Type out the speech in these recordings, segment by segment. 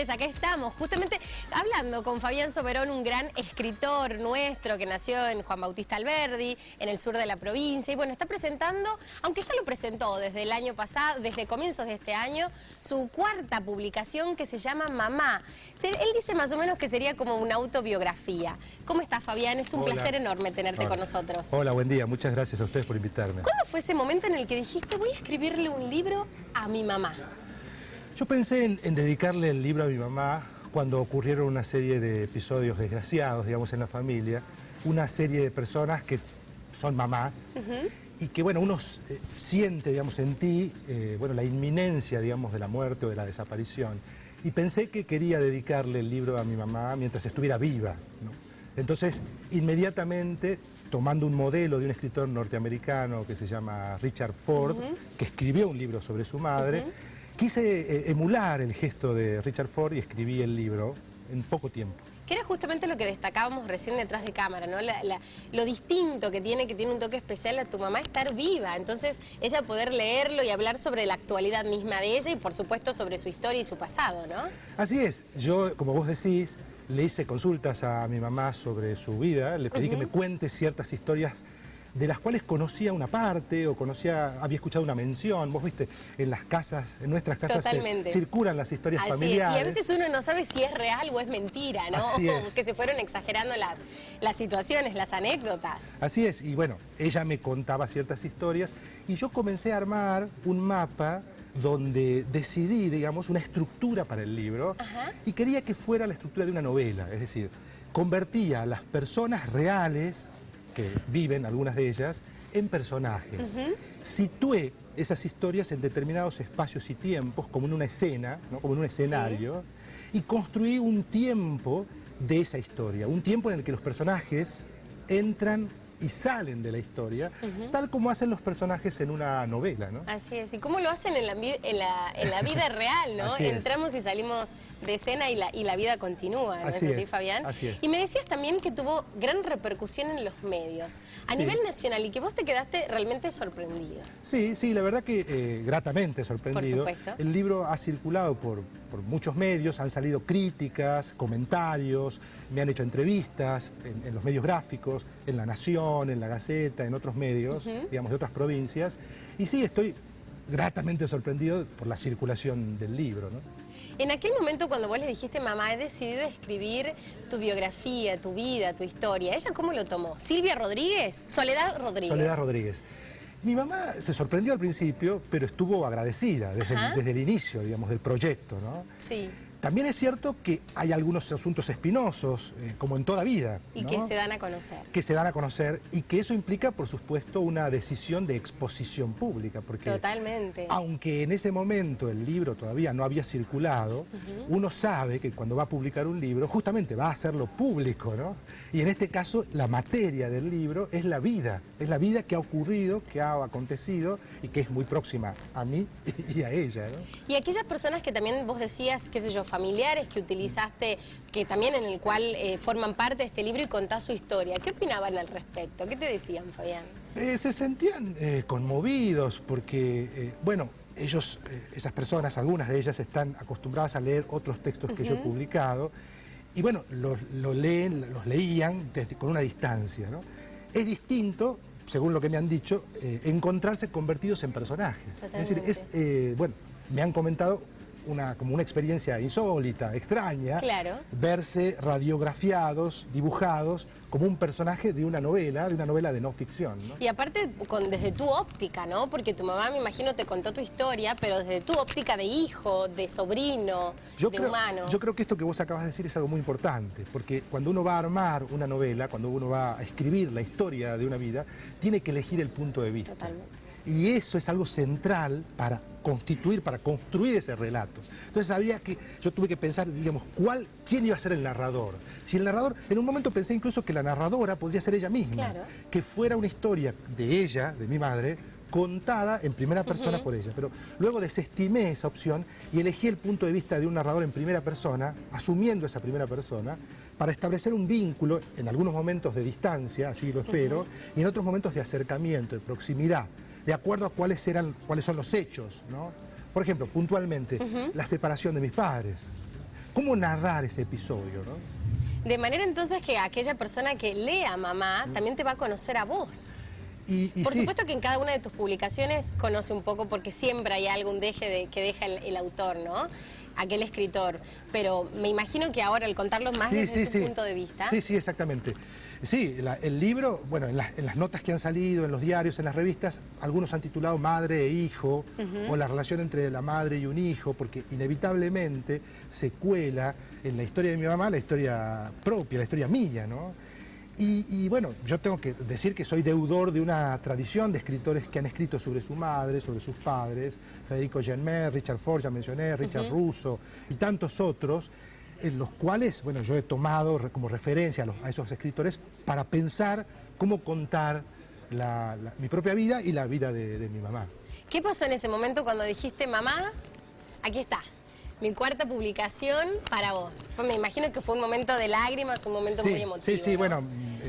señores, acá estamos, justamente hablando con Fabián Soberón, un gran escritor nuestro que nació en Juan Bautista Alberdi, en el sur de la provincia, y bueno, está presentando, aunque ya lo presentó desde el año pasado, desde comienzos de este año, su cuarta publicación que se llama Mamá. Él dice más o menos que sería como una autobiografía. ¿Cómo estás, Fabián? Es un placer enorme tenerte con nosotros. Hola, buen día, muchas gracias a ustedes por invitarme. ¿Cuándo fue ese momento en el que dijiste, voy a escribirle un libro a mi mamá? Yo pensé en dedicarle el libro a mi mamá cuando ocurrieron una serie de episodios desgraciados, digamos, en la familia, una serie de personas que son mamás y que, bueno, uno siente, digamos, en ti, bueno, la inminencia, digamos, de la muerte o de la desaparición. Y pensé que quería dedicarle el libro a mi mamá mientras estuviera viva, ¿no? Entonces, inmediatamente, tomando un modelo de un escritor norteamericano que se llama Richard Ford, que escribió un libro sobre su madre, quise emular el gesto de Richard Ford y escribí el libro en poco tiempo. Que era justamente lo que destacábamos recién detrás de cámara, ¿no? Lo distinto que tiene un toque especial a tu mamá, estar viva. Entonces, ella poder leerlo y hablar sobre la actualidad misma de ella y, por supuesto, sobre su historia y su pasado, ¿no? Así es. Yo, como vos decís, le hice consultas a mi mamá sobre su vida, le pedí que me cuente ciertas historias de las cuales conocía una parte o había escuchado una mención. Vos viste, en las casas, en nuestras casas circulan las historias familiares. Y a veces uno no sabe si es real o es mentira, ¿no? Así es. Que se fueron exagerando las situaciones, las anécdotas. Así es, y bueno, ella me contaba ciertas historias y yo comencé a armar un mapa donde decidí, digamos, una estructura para el libro y quería que fuera la estructura de una novela, es decir, convertía a las personas reales que viven, algunas de ellas, en personajes. Situé esas historias en determinados espacios y tiempos, como en una escena, ¿no? Como en un escenario, y construí un tiempo de esa historia, un tiempo en el que los personajes entran y salen de la historia, tal como hacen los personajes en una novela, ¿no? Así es, y cómo lo hacen en la vida real, ¿no? Entramos y salimos de escena y la vida continúa, ¿no es así, Fabián? Así es. Y me decías también que tuvo gran repercusión en los medios, a nivel nacional, y que vos te quedaste realmente sorprendido. Sí, la verdad que gratamente sorprendido. Por supuesto. El libro ha circulado por muchos medios, han salido críticas, comentarios, me han hecho entrevistas en los medios gráficos, en La Nación, en La Gaceta, en otros medios, digamos, de otras provincias. Y sí, estoy gratamente sorprendido por la circulación del libro, ¿no? En aquel momento cuando vos le dijiste, mamá, he decidido escribir tu biografía, tu vida, tu historia, ¿ella cómo lo tomó? ¿Silvia Rodríguez? ¿Soledad Rodríguez? Soledad Rodríguez. Mi mamá se sorprendió al principio, pero estuvo agradecida desde el inicio, digamos, del proyecto, ¿no? Sí. También es cierto que hay algunos asuntos espinosos, como en toda vida, Y ¿no? que se dan a conocer. Que se dan a conocer y que eso implica, por supuesto, una decisión de exposición pública. Porque totalmente. Aunque en ese momento el libro todavía no había circulado, uno sabe que cuando va a publicar un libro, justamente va a hacerlo público, ¿no? Y en este caso, la materia del libro es la vida que ha ocurrido, que ha acontecido y que es muy próxima a mí y a ella, ¿no? Y aquellas personas que también vos decías, qué sé yo, familiares que utilizaste, que también en el cual forman parte de este libro y contás su historia, ¿qué opinaban al respecto? ¿Qué te decían, Fabián? Se sentían conmovidos porque, bueno, ellos, esas personas, algunas de ellas están acostumbradas a leer otros textos que yo he publicado y bueno, los leían con una distancia, ¿no? Es distinto, según lo que me han dicho, encontrarse convertidos en personajes. Totalmente. Es decir, bueno, me han comentado como una experiencia insólita, extraña, verse radiografiados, dibujados como un personaje de una novela de no ficción, ¿no? Y aparte desde tu óptica, ¿no? Porque tu mamá, me imagino, te contó tu historia, pero desde tu óptica de hijo, de sobrino, humano. Yo creo que esto que vos acabas de decir es algo muy importante, porque cuando uno va a armar una novela, cuando uno va a escribir la historia de una vida, tiene que elegir el punto de vista. Totalmente. Y eso es algo central para construir ese relato. Entonces yo tuve que pensar, digamos, quién iba a ser el narrador. Si el narrador, en un momento pensé incluso que la narradora podría ser ella misma, que fuera una historia de ella, de mi madre, contada en primera persona por ella. Pero luego desestimé esa opción y elegí el punto de vista de un narrador en primera persona, asumiendo esa primera persona, para establecer un vínculo, en algunos momentos de distancia, así lo espero, y en otros momentos de acercamiento, de proximidad, de acuerdo a cuáles son los hechos, ¿no? Por ejemplo, puntualmente, la separación de mis padres. cómo narrar ese episodio, ¿no? De manera entonces que aquella persona que lea Mamá también te va a conocer a vos. Por sí. supuesto que en cada una de tus publicaciones conoce un poco, porque siempre hay algún deje que deja el autor, ¿no? Aquel escritor. Pero me imagino que ahora, al contarlo más desde tu punto de vista... Sí, exactamente. Sí, el libro, bueno, en las notas que han salido, en los diarios, en las revistas, algunos han titulado Madre e Hijo, o la relación entre la madre y un hijo, porque inevitablemente se cuela en la historia de mi mamá la historia propia, la historia mía, ¿no? Y bueno, yo tengo que decir que soy deudor de una tradición de escritores que han escrito sobre su madre, sobre sus padres, Federico Genmer, Richard Ford, ya mencioné, Richard Russo y tantos otros, en los cuales, bueno, yo he tomado como referencia a esos escritores para pensar cómo contar mi propia vida y la vida de mi mamá. ¿Qué pasó en ese momento cuando dijiste, mamá, aquí está, mi cuarta publicación para vos? Me imagino que fue un momento de lágrimas, un momento muy emotivo. Sí, ¿no? Bueno,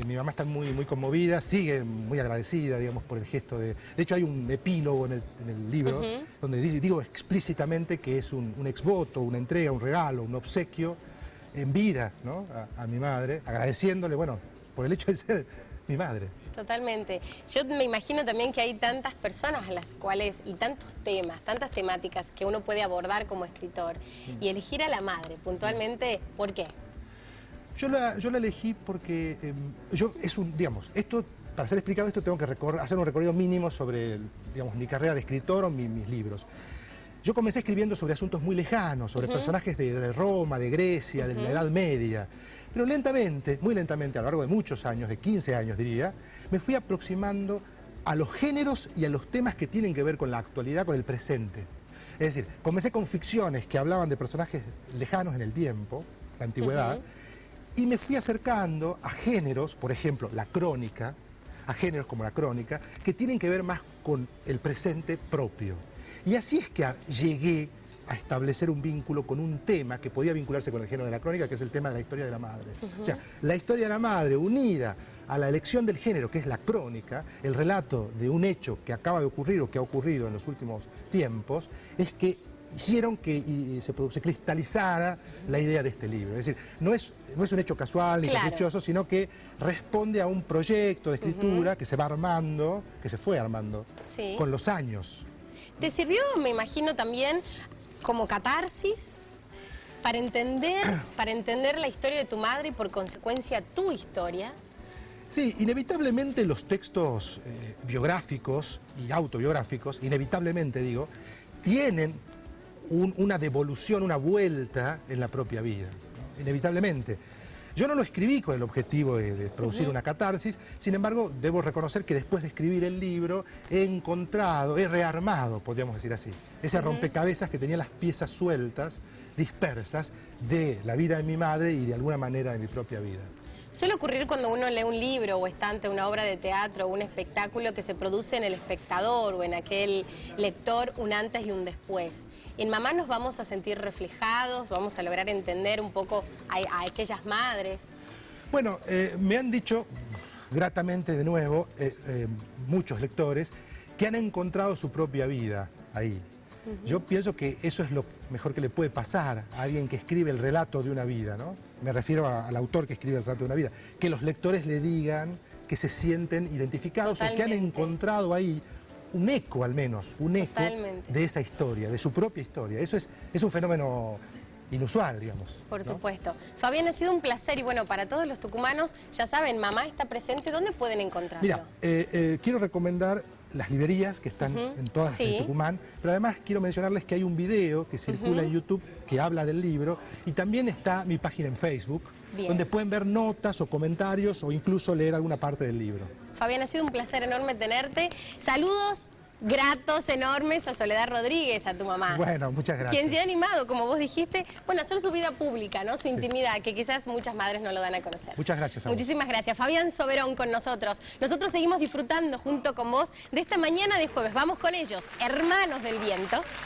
mi mamá está muy conmovida, sigue muy agradecida, digamos, por el gesto de... De hecho, hay un epílogo en el libro donde digo explícitamente que es un exvoto, una entrega, un regalo, un obsequio en vida, ¿no? a mi madre, agradeciéndole, bueno, por el hecho de ser mi madre. Totalmente. Yo me imagino también que hay tantas personas a las cuales, y tantos temas, tantas temáticas que uno puede abordar como escritor, y elegir a la madre, puntualmente, ¿por qué? Yo la elegí porque digamos, para ser explicado esto tengo que hacer un recorrido mínimo sobre, digamos, mi carrera de escritor o mis libros. Yo comencé escribiendo sobre asuntos muy lejanos, sobre personajes de Roma, de Grecia, de la Edad Media, pero lentamente, muy lentamente, a lo largo de muchos años, de 15 años diría, me fui aproximando a los géneros y a los temas que tienen que ver con la actualidad, con el presente. Es decir, comencé con ficciones que hablaban de personajes lejanos en el tiempo, la antigüedad, y me fui acercando a géneros, por ejemplo, la crónica, a géneros como la crónica, que tienen que ver más con el presente propio. Y así es que llegué a establecer un vínculo con un tema que podía vincularse con el género de la crónica, que es el tema de la historia de la madre. O sea, la historia de la madre unida a la elección del género, que es la crónica, el relato de un hecho que acaba de ocurrir o que ha ocurrido en los últimos tiempos, es que hicieron que se cristalizara la idea de este libro. Es decir, no es un hecho casual ni caprichoso, sino que responde a un proyecto de escritura que se va armando, que se fue armando con los años. ¿Te sirvió, me imagino, también como catarsis para entender la historia de tu madre y por consecuencia tu historia? Sí, inevitablemente los textos biográficos y autobiográficos, inevitablemente digo, tienen una devolución, una vuelta en la propia vida, ¿no? Inevitablemente. Yo no lo escribí con el objetivo de producir una catarsis, sin embargo, debo reconocer que después de escribir el libro he rearmado, podríamos decir así, ese rompecabezas que tenía las piezas sueltas, dispersas, de la vida de mi madre y de alguna manera de mi propia vida. Suele ocurrir cuando uno lee un libro o está ante una obra de teatro o un espectáculo que se produce en el espectador o en aquel lector un antes y un después. En Mamá nos vamos a sentir reflejados, vamos a lograr entender un poco a aquellas madres. Bueno, me han dicho gratamente de nuevo muchos lectores que han encontrado su propia vida ahí. Yo pienso que eso es lo mejor que le puede pasar a alguien que escribe el relato de una vida, ¿no? Me refiero al autor que escribe el relato de una vida. Que los lectores le digan que se sienten identificados o que han encontrado ahí un eco, al menos, un eco de esa historia, de su propia historia. Eso es un fenómeno inusual, digamos. Por supuesto. Fabián, ha sido un placer y bueno, para todos los tucumanos, ya saben, Mamá está presente. ¿Dónde pueden encontrarlo? Mira, quiero recomendar las librerías que están en todas las de Tucumán, pero además quiero mencionarles que hay un video que circula en YouTube que habla del libro y también está mi página en Facebook, donde pueden ver notas o comentarios o incluso leer alguna parte del libro. Fabián, ha sido un placer enorme tenerte. Saludos gratos, enormes a Soledad Rodríguez, a tu mamá. Bueno, muchas gracias. Quien se ha animado, como vos dijiste, bueno, a hacer su vida pública, ¿no? Su intimidad, que quizás muchas madres no lo dan a conocer. Muchas gracias a vos. Muchísimas gracias. Fabián Soberón con nosotros. Nosotros seguimos disfrutando junto con vos de esta mañana de jueves. Vamos con ellos, Hermanos del Viento.